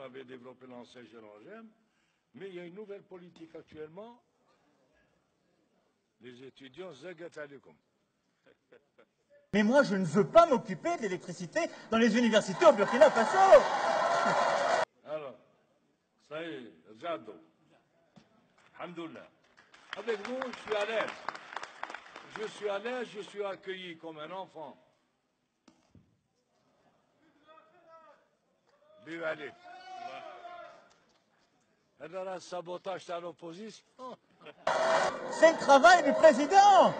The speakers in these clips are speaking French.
on avait développé l'enseigne Gérangem, mais il y a une nouvelle politique actuellement. Les étudiants, zagat alikum. Mais moi, je ne veux pas m'occuper de l'électricité dans les universités au Burkina Faso. Alors, ça y est, Zado. Alhamdoulilah. Avec vous, je suis à l'aise. Je suis à l'aise, je suis accueilli comme un enfant. Biu allez. هذا راه sabotage تاع l'opposition. C'est le travail du président.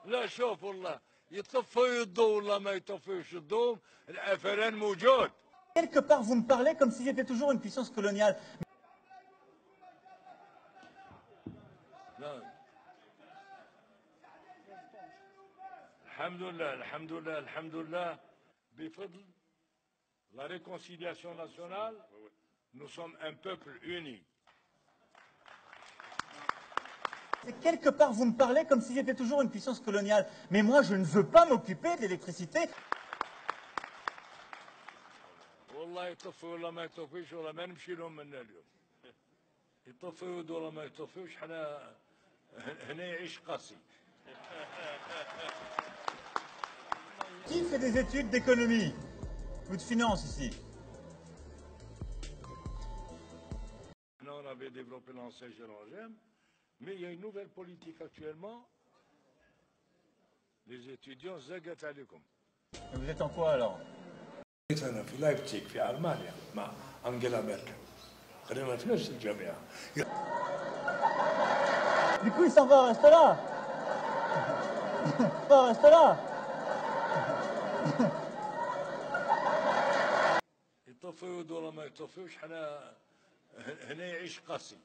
لا شوف والله يطفوا الضوء ولا ما يطفوش الضوء العفران موجود. Quelque part, vous me parlez comme si j'étais toujours une puissance coloniale. لا. الحمد لله الحمد لله الحمد لله بفضل la réconciliation nationale, nous sommes un peuple uni. Quelque part, vous me parlez comme si j'étais toujours une puissance coloniale. Mais moi, je ne veux pas m'occuper de l'électricité. والله يطفوا ولا ما يطفوش ولا ما نمشي لهم منا اليوم. يطفوا ولا ما يطفوش حنا هنا يعيش قاسي. Qui fait des études d'économie ou de finance ici? On avait développé l'enseigne Gérangem, mais il y a une nouvelle politique actuellement. Les étudiants, zagat alikum. Et vous êtes en quoi alors? أنا في لايبتيك في ألمانيا مع أنجيلا ميركل. خلينا في نفس الجامعة. Du coup, il s'en va rester là. Il va rester là. يطفوا ولا ما يطفوش حنا هنا يعيش قاسي.